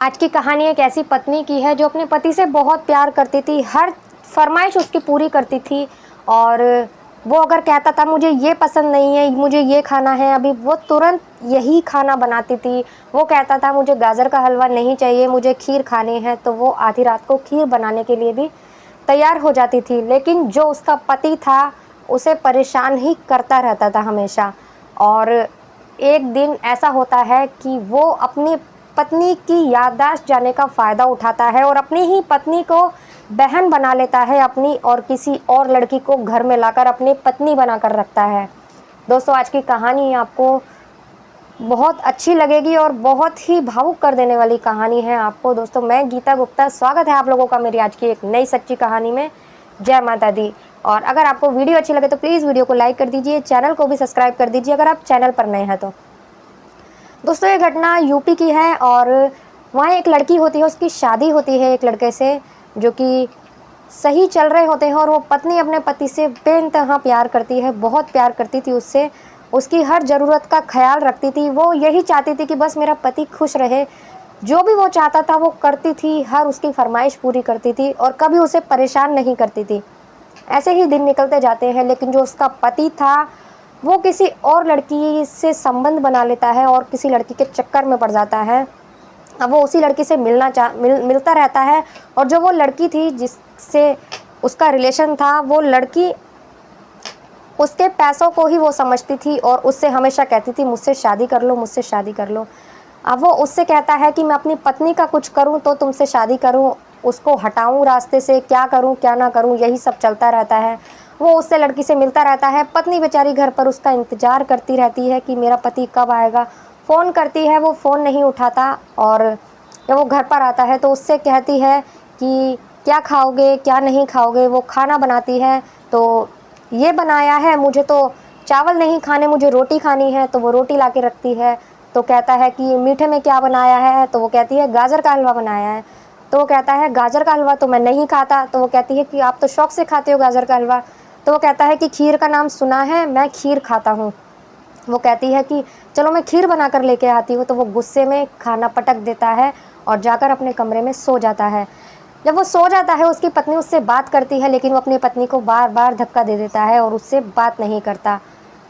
आज की कहानी एक ऐसी पत्नी की है जो अपने पति से बहुत प्यार करती थी, हर फरमाइश उसकी पूरी करती थी। और वो अगर कहता था मुझे ये पसंद नहीं है, मुझे ये खाना है, अभी वो तुरंत यही खाना बनाती थी। वो कहता था मुझे गाजर का हलवा नहीं चाहिए, मुझे खीर खानी है, तो वो आधी रात को खीर बनाने के लिए भी तैयार हो जाती थी। लेकिन जो उसका पति था उसे परेशान ही करता रहता था हमेशा। और एक दिन ऐसा होता है कि वो अपनी पत्नी की याददाश्त जाने का फ़ायदा उठाता है और अपनी ही पत्नी को बहन बना लेता है अपनी, और किसी और लड़की को घर में लाकर अपनी पत्नी बनाकर रखता है। दोस्तों, आज की कहानी आपको बहुत अच्छी लगेगी और बहुत ही भावुक कर देने वाली कहानी है आपको। दोस्तों, मैं गीता गुप्ता, स्वागत है आप लोगों का मेरी आज की एक नई सच्ची कहानी में। जय माता दी। और अगर आपको वीडियो अच्छी लगे तो प्लीज़ वीडियो को लाइक कर दीजिए, चैनल को भी सब्सक्राइब कर दीजिए अगर आप चैनल पर नए हैं तो। दोस्तों, ये घटना यूपी की है और वहाँ एक लड़की होती है, उसकी शादी होती है एक लड़के से जो कि सही चल रहे होते हैं। और वो पत्नी अपने पति से बेइंतहा प्यार करती है, बहुत प्यार करती थी उससे, उसकी हर ज़रूरत का ख्याल रखती थी। वो यही चाहती थी कि बस मेरा पति खुश रहे, जो भी वो चाहता था वो करती थी, हर उसकी फरमाइश पूरी करती थी और कभी उसे परेशान नहीं करती थी। ऐसे ही दिन निकलते जाते हैं, लेकिन जो उसका पति था वो किसी और लड़की से संबंध बना लेता है और किसी लड़की के चक्कर में पड़ जाता है। अब वो उसी लड़की से मिलता रहता है। और जो वो लड़की थी जिससे उसका रिलेशन था, वो लड़की उसके पैसों को ही वो समझती थी और उससे हमेशा कहती थी मुझसे शादी कर लो, मुझसे शादी कर लो। अब वो उससे कहता है कि मैं अपनी पत्नी का कुछ करूं तो तुमसे शादी करूं, उसको हटाऊं रास्ते से, क्या करूं क्या ना करूं, यही सब चलता रहता है। वो उससे लड़की से मिलता रहता है। पत्नी बेचारी घर पर उसका इंतज़ार करती रहती है कि मेरा पति कब आएगा। फ़ोन करती है, वो फ़ोन नहीं उठाता। और जब वो घर पर आता है तो उससे कहती है कि क्या खाओगे क्या नहीं खाओगे। वो खाना बनाती है तो ये बनाया है, मुझे तो चावल नहीं खाने, मुझे रोटी खानी है, तो वो रोटी ला के रखती है। तो कहता है कि मीठे में क्या बनाया है, तो वो कहती है गाजर का हलवा बनाया है। तो वो कहता है गाजर का हलवा तो मैं नहीं खाता। तो वो कहती है कि आप तो शौक से खाते हो गाजर का हलवा। तो वो कहता है कि खीर का नाम सुना है, मैं खीर खाता हूँ। वो कहती है कि चलो मैं खीर बना कर लेके आती हूँ। तो वो गुस्से में खाना पटक देता है और जाकर अपने कमरे में सो जाता है। जब वो सो जाता है, उसकी पत्नी उससे बात करती है, लेकिन वो अपनी पत्नी को बार बार धक्का दे देता है और उससे बात नहीं करता।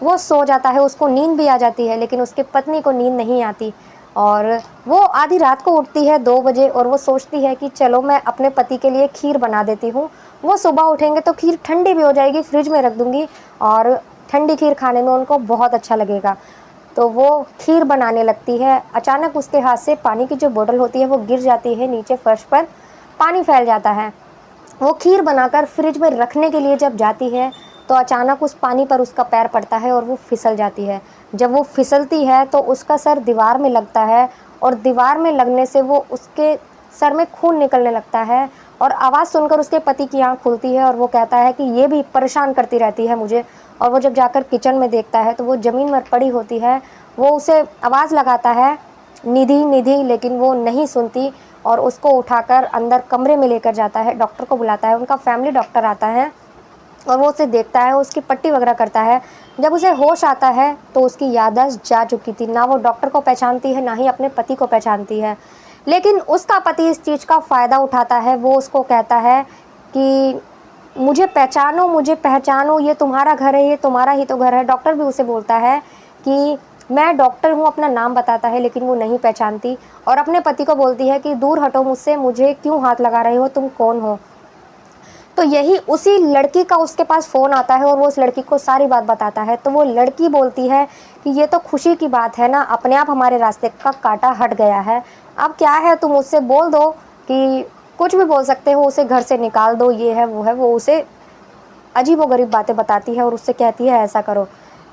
वो सो जाता है, उसको नींद भी आ जाती है, लेकिन उसकी पत्नी को नींद नहीं आती। और वो आधी रात को उठती है 2 बजे और वो सोचती है कि चलो मैं अपने पति के लिए खीर बना देती हूँ। वो सुबह उठेंगे तो खीर ठंडी भी हो जाएगी, फ्रिज में रख दूँगी और ठंडी खीर खाने में उनको बहुत अच्छा लगेगा। तो वो खीर बनाने लगती है। अचानक उसके हाथ से पानी की जो बोतल होती है वो गिर जाती है नीचे फर्श पर, पानी फैल जाता है। वो खीर बनाकर फ्रिज में रखने के लिए जब जाती है तो अचानक उस पानी पर उसका पैर पड़ता है और वो फिसल जाती है। जब वो फिसलती है तो उसका सर दीवार में लगता है और दीवार में लगने से वो उसके सर में खून निकलने लगता है। और आवाज़ सुनकर उसके पति की आंख खुलती है और वो कहता है कि ये भी परेशान करती रहती है मुझे। और वो जब जाकर किचन में देखता है तो वो ज़मीन पर पड़ी होती है। वो उसे आवाज़ लगाता है निधि निधि, लेकिन वो नहीं सुनती और उसको उठाकर अंदर कमरे में लेकर जाता है, डॉक्टर को बुलाता है। उनका फैमिली डॉक्टर आता है और वो उसे देखता है, उसकी पट्टी वगैरह करता है। जब उसे होश आता है तो उसकी याददाश्त जा चुकी थी, ना वो डॉक्टर को पहचानती है ना ही अपने पति को पहचानती है। लेकिन उसका पति इस चीज़ का फ़ायदा उठाता है। वो उसको कहता है कि मुझे पहचानो, मुझे पहचानो, ये तुम्हारा घर है, ये तुम्हारा ही तो घर है। डॉक्टर भी उसे बोलता है कि मैं डॉक्टर हूँ, अपना नाम बताता है, लेकिन वो नहीं पहचानती और अपने पति को बोलती है कि दूर हटो मुझसे, मुझे क्यों हाथ लगा रहे हो, तुम कौन हो। तो यही उसी लड़की का उसके पास फ़ोन आता है और वो उस लड़की को सारी बात बताता है। तो वो लड़की बोलती है कि ये तो खुशी की बात है ना, अपने आप हमारे रास्ते का कांटा हट गया है। अब क्या है, तुम उससे बोल दो कि कुछ भी बोल सकते हो, उसे घर से निकाल दो, ये है वो है। वो उसे अजीबोगरीब बातें बताती है और उससे कहती है ऐसा करो।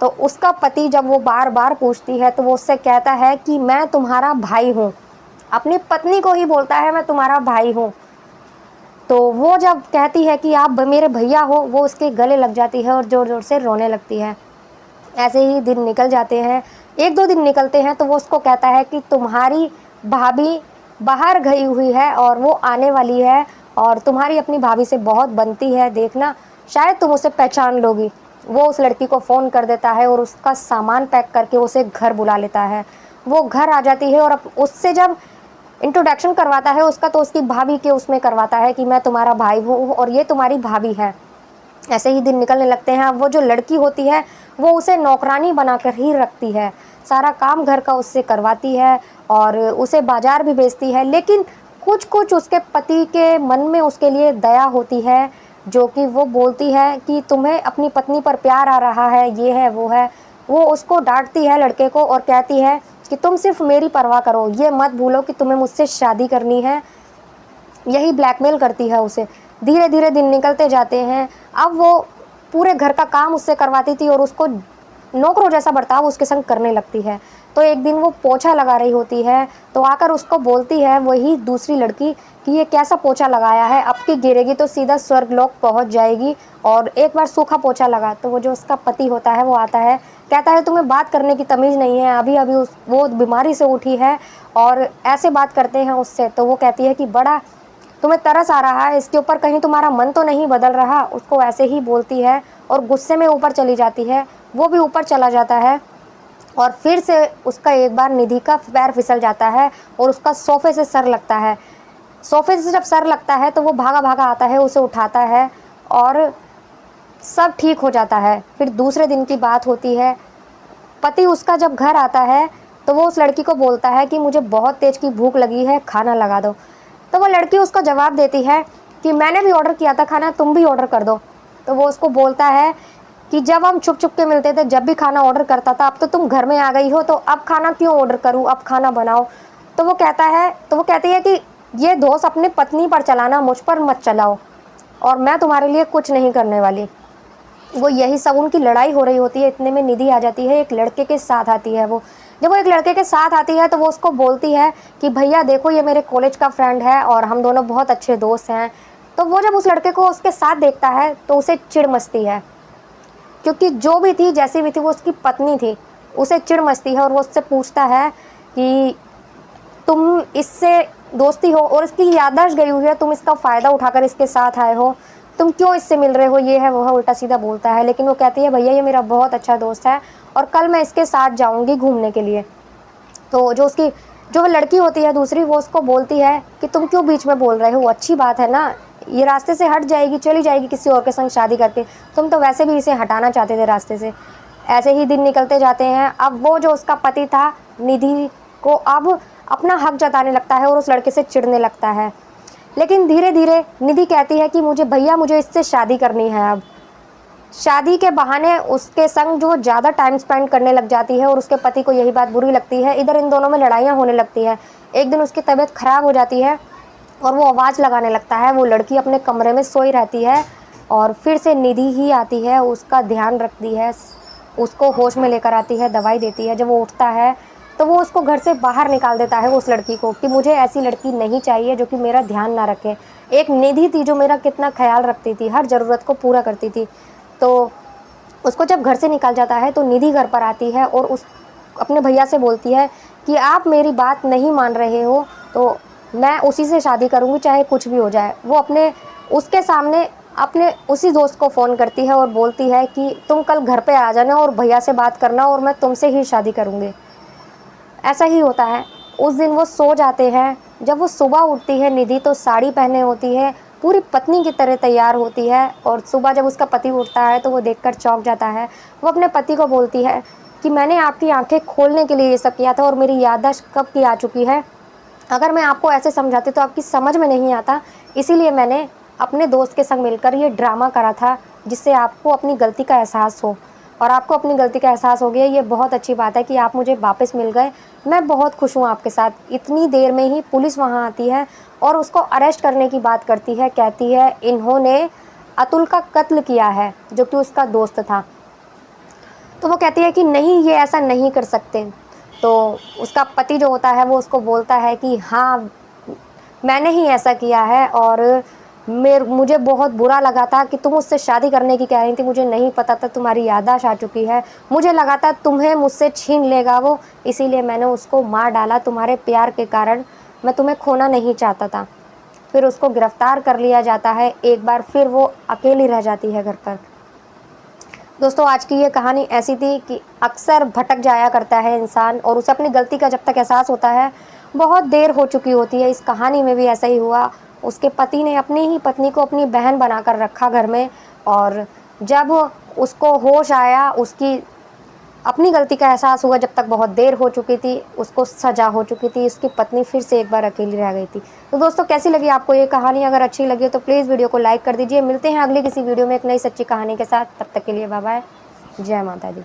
तो उसका पति जब वो बार बार पूछती है तो वो उससे कहता है कि मैं तुम्हारा भाई हूँ। अपनी पत्नी को ही बोलता है मैं तुम्हारा भाई हूँ। तो वो जब कहती है कि आप मेरे भैया हो, वो उसके गले लग जाती है और ज़ोर ज़ोर से रोने लगती है। ऐसे ही दिन निकल जाते हैं। 1-2 दिन निकलते हैं तो वो उसको कहता है कि तुम्हारी भाभी बाहर गई हुई है और वो आने वाली है और तुम्हारी अपनी भाभी से बहुत बनती है, देखना शायद तुम उसे पहचान लोगी। वो उस लड़की को फ़ोन कर देता है और उसका सामान पैक करके उसे घर बुला लेता है। वो घर आ जाती है और अब उससे जब इंट्रोडक्शन करवाता है उसका, तो उसकी भाभी के उसमें करवाता है कि मैं तुम्हारा भाई हूँ और ये तुम्हारी भाभी है। ऐसे ही दिन निकलने लगते हैं। अब वो जो लड़की होती है वो उसे नौकरानी बनाकर ही रखती है, सारा काम घर का उससे करवाती है और उसे बाजार भी भेजती है। लेकिन कुछ कुछ उसके पति के मन में उसके लिए दया होती है, जो कि वो बोलती है कि तुम्हें अपनी पत्नी पर प्यार आ रहा है, ये है वो है। वो उसको डांटती है लड़के को और कहती है कि तुम सिर्फ मेरी परवाह करो, ये मत भूलो कि तुम्हें मुझसे शादी करनी है। यही ब्लैकमेल करती है उसे। धीरे धीरे दिन निकलते जाते हैं। अब वो पूरे घर का काम उससे करवाती थी और उसको नौकरों जैसा बर्ताव उसके संग करने लगती है। तो एक दिन वो पोछा लगा रही होती है, तो आकर उसको बोलती है वही दूसरी लड़की कि ये कैसा पोछा लगाया है, अब की गिरेगी तो सीधा स्वर्गलोक पहुंच जाएगी, और एक बार सूखा पोछा लगा। तो वो जो उसका पति होता है वो आता है, कहता है तुम्हें बात करने की तमीज़ नहीं है, अभी अभी वो बीमारी से उठी है और ऐसे बात करते हैं उससे। तो वो कहती है कि बड़ा तुम्हें तरस आ रहा है इसके ऊपर, कहीं तुम्हारा मन तो नहीं बदल रहा। उसको ऐसे ही बोलती है और गुस्से में ऊपर चली जाती है। वो भी ऊपर चला जाता है और फिर से उसका एक बार निधि का पैर फिसल जाता है और उसका सोफे से सर लगता है। सोफे से जब सर लगता है तो वो भागा भागा आता है, उसे उठाता है और सब ठीक हो जाता है। फिर दूसरे दिन की बात होती है। पति उसका जब घर आता है तो वो उस लड़की को बोलता है कि मुझे बहुत तेज की भूख लगी है, खाना लगा दो। तो वो लड़की उसको जवाब देती है कि मैंने भी ऑर्डर किया था खाना, तुम भी ऑर्डर कर दो। तो वो उसको बोलता है कि जब हम छुप छुप के मिलते थे, जब भी खाना ऑर्डर करता था, अब तो तुम घर में आ गई हो, तो अब खाना क्यों ऑर्डर करूँ, अब खाना बनाओ। तो वो कहती है कि ये दोष अपनी पत्नी पर चलाना, मुझ पर मत चलाओ, और मैं तुम्हारे लिए कुछ नहीं करने वाली। वो यही सब उनकी लड़ाई हो रही होती है, इतने में निधि आ जाती है, एक लड़के के साथ आती है। वो जब वो एक लड़के के साथ आती है तो वो उसको बोलती है कि भैया देखो ये मेरे कॉलेज का फ्रेंड है और हम दोनों बहुत अच्छे दोस्त हैं। तो वो जब उस लड़के को उसके साथ देखता है तो उसे चिढ़ मचती है, क्योंकि जो भी थी जैसी भी थी वो उसकी पत्नी थी। उसे चिढ़ मचती है और वो उससे पूछता है कि तुम इससे दोस्ती हो और इसकी याददाश्त गई हुई है, तुम इसका फ़ायदा उठाकर इसके साथ आए हो, तुम क्यों इससे मिल रहे हो, ये है वो है, उल्टा सीधा बोलता है। लेकिन वो कहती है भैया ये मेरा बहुत अच्छा दोस्त है और कल मैं इसके साथ जाऊंगी घूमने के लिए। तो जो लड़की होती है दूसरी, वो उसको बोलती है कि तुम क्यों बीच में बोल रहे हो, अच्छी बात है ना, ये रास्ते से हट जाएगी, चली जाएगी किसी और के संग शादी करके, तुम तो वैसे भी इसे हटाना चाहते थे रास्ते से। ऐसे ही दिन निकलते जाते हैं। अब वो जो उसका पति था निधि को अब अपना हक जताने लगता है और उस लड़के से चिढ़ने लगता है। लेकिन धीरे धीरे निधि कहती है कि मुझे इससे शादी करनी है। अब शादी के बहाने उसके संग जो ज़्यादा टाइम स्पेंड करने लग जाती है और उसके पति को यही बात बुरी लगती है। इधर इन दोनों में लड़ाइयाँ होने लगती है। एक दिन उसकी तबीयत ख़राब हो जाती है और वो आवाज़ लगाने लगता है। वो लड़की अपने कमरे में सोई रहती है और फिर से निधि ही आती है, उसका ध्यान रखती है, उसको होश में लेकर आती है, दवाई देती है। जब वो उठता है तो वो उसको घर से बाहर निकाल देता है उस लड़की को, कि मुझे ऐसी लड़की नहीं चाहिए जो कि मेरा ध्यान ना रखे। एक निधि थी जो मेरा कितना ख्याल रखती थी, हर ज़रूरत को पूरा करती थी। तो उसको जब घर से निकाल जाता है तो निधि घर पर आती है और उस अपने भैया से बोलती है कि आप मेरी बात नहीं मान रहे हो तो मैं उसी से शादी करूँगी, चाहे कुछ भी हो जाए। वो उसके सामने अपने उसी दोस्त को फ़ोन करती है और बोलती है कि तुम कल घर पे आ जाना और भैया से बात करना और मैं तुमसे ही शादी करूँगी। ऐसा ही होता है। उस दिन वो सो जाते हैं। जब वो सुबह उठती है निधि तो साड़ी पहने होती है, पूरी पत्नी की तरह तैयार होती है, और सुबह जब उसका पति उठता है तो वो देखकर चौंक जाता है। वो अपने पति को बोलती है कि मैंने आपकी आंखें खोलने के लिए ये सब किया था और मेरी याददाश्त कब की आ चुकी है। अगर मैं आपको ऐसे समझाती तो आपकी समझ में नहीं आता, इसीलिए मैंने अपने दोस्त के संग मिलकर ये ड्रामा करा था, जिससे आपको अपनी गलती का एहसास हो। और आपको अपनी गलती का एहसास हो गया, ये बहुत अच्छी बात है कि आप मुझे वापस मिल गए। मैं बहुत खुश हूँ आपके साथ। इतनी देर में ही पुलिस वहाँ आती है और उसको अरेस्ट करने की बात करती है। कहती है इन्होंने अतुल का कत्ल किया है जो कि उसका दोस्त था। तो वो कहती है कि नहीं, ये ऐसा नहीं कर सकते। तो उसका पति जो होता है वो उसको बोलता है कि हाँ मैंने ही ऐसा किया है और मुझे बहुत बुरा लगा था कि तुम उससे शादी करने की कह रही थी, मुझे नहीं पता था तुम्हारी याददाश्त आ चुकी है, मुझे लगा था तुम्हें मुझसे छीन लेगा वो, इसीलिए मैंने उसको मार डाला तुम्हारे प्यार के कारण, मैं तुम्हें खोना नहीं चाहता था। फिर उसको गिरफ्तार कर लिया जाता है। एक बार फिर वो अकेली रह जाती है घर पर। दोस्तों आज की ये कहानी ऐसी थी कि अक्सर भटक जाया करता है इंसान और उसे अपनी गलती का जब तक एहसास होता है बहुत देर हो चुकी होती है। इस कहानी में भी ऐसा ही हुआ। उसके पति ने अपनी ही पत्नी को अपनी बहन बनाकर रखा घर में, और जब उसको होश आया, उसकी अपनी गलती का एहसास हुआ, जब तक बहुत देर हो चुकी थी, उसको सज़ा हो चुकी थी, उसकी पत्नी फिर से एक बार अकेली रह गई थी। तो दोस्तों, कैसी लगी आपको ये कहानी? अगर अच्छी लगी तो प्लीज़ वीडियो को लाइक कर दीजिए। मिलते हैं अगली किसी वीडियो में एक नई सच्ची कहानी के साथ। तब तक के लिए बाय बाय। जय माता दी।